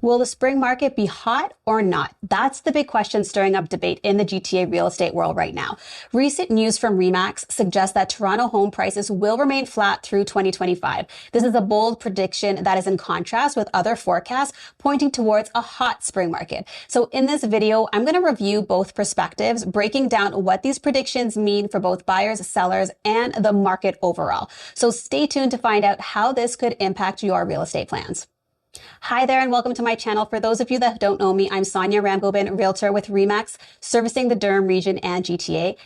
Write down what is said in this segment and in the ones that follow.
Will the spring market be hot or not? That's the big question stirring up debate in the GTA real estate world right now. Recent news from Remax suggests that Toronto home prices will remain flat through 2025. This is a bold prediction that is in contrast with other forecasts pointing towards a hot spring market. So in this video, I'm going to review both perspectives, breaking down what these predictions mean for both buyers, sellers, and the market overall. So stay tuned to find out how this could impact your real estate plans. Hi there and welcome to my channel. For those of you that don't know me, I'm Sonia Ramgobin, realtor with Remax, servicing the Durham Region and GTA.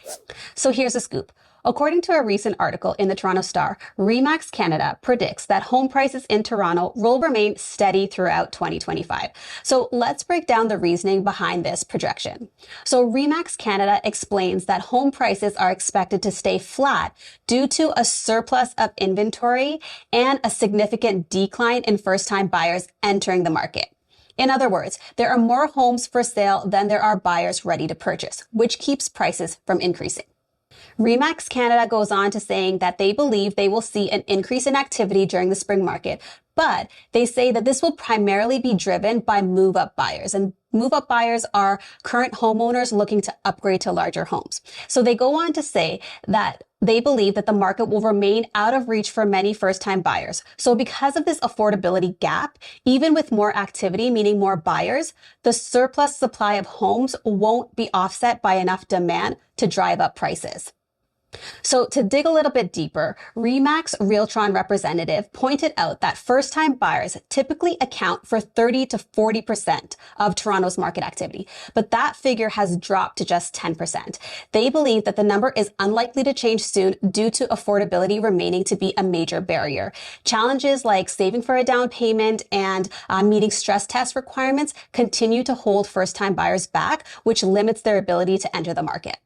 So here's a scoop. According to a recent article in the Toronto Star, Remax Canada predicts that home prices in Toronto will remain steady throughout 2025. So let's break down the reasoning behind this projection. So Remax Canada explains that home prices are expected to stay flat due to a surplus of inventory and a significant decline in first-time buyers entering the market. In other words, there are more homes for sale than there are buyers ready to purchase, which keeps prices from increasing. Remax Canada goes on to saying that they believe they will see an increase in activity during the spring market, but they say that this will primarily be driven by move-up buyers. And move-up buyers are current homeowners looking to upgrade to larger homes. So they go on to say that they believe that the market will remain out of reach for many first-time buyers. So because of this affordability gap, even with more activity, meaning more buyers, the surplus supply of homes won't be offset by enough demand to drive up prices. So to dig a little bit deeper, Remax Realtron representative pointed out that first-time buyers typically account for 30 to 40% of Toronto's market activity, but that figure has dropped to just 10%. They believe that the number is unlikely to change soon due to affordability remaining to be a major barrier. Challenges like saving for a down payment and meeting stress test requirements continue to hold first-time buyers back, which limits their ability to enter the market.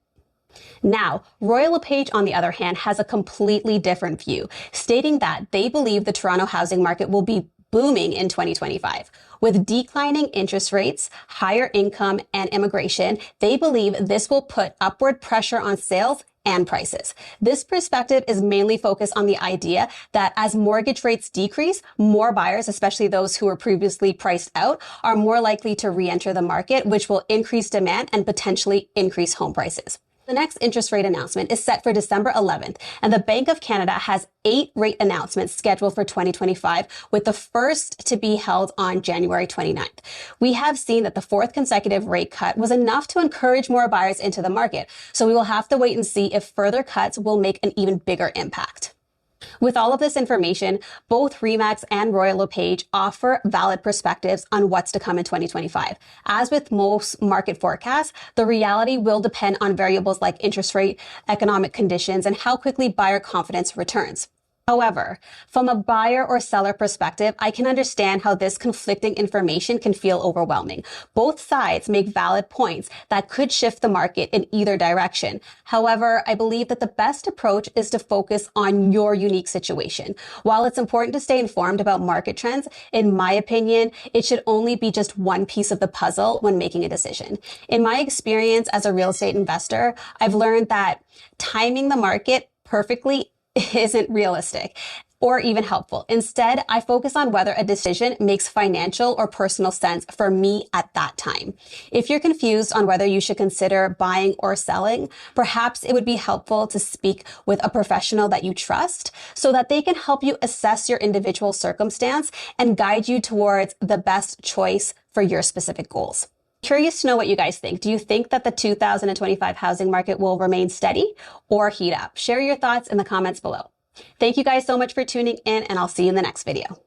Now, Royal LePage, on the other hand, has a completely different view, stating that they believe the Toronto housing market will be booming in 2025. With declining interest rates, higher income, and immigration, they believe this will put upward pressure on sales and prices. This perspective is mainly focused on the idea that as mortgage rates decrease, more buyers, especially those who were previously priced out, are more likely to re-enter the market, which will increase demand and potentially increase home prices. The next interest rate announcement is set for December 11th, and the Bank of Canada has 8 rate announcements scheduled for 2025, with the first to be held on January 29th. We have seen that the 4th consecutive rate cut was enough to encourage more buyers into the market, so we will have to wait and see if further cuts will make an even bigger impact. With all of this information, both Remax and Royal LePage offer valid perspectives on what's to come in 2025. As with most market forecasts, the reality will depend on variables like interest rate, economic conditions, and how quickly buyer confidence returns. However, from a buyer or seller perspective, I can understand how this conflicting information can feel overwhelming. Both sides make valid points that could shift the market in either direction. However, I believe that the best approach is to focus on your unique situation. While it's important to stay informed about market trends, in my opinion, it should only be just one piece of the puzzle when making a decision. In my experience as a real estate investor, I've learned that timing the market perfectly isn't realistic or even helpful. Instead, I focus on whether a decision makes financial or personal sense for me at that time. If you're confused on whether you should consider buying or selling, perhaps it would be helpful to speak with a professional that you trust so that they can help you assess your individual circumstance and guide you towards the best choice for your specific goals. Curious to know what you guys think. Do you think that the 2025 housing market will remain steady or heat up? Share your thoughts in the comments below. Thank you guys so much for tuning in, and I'll see you in the next video.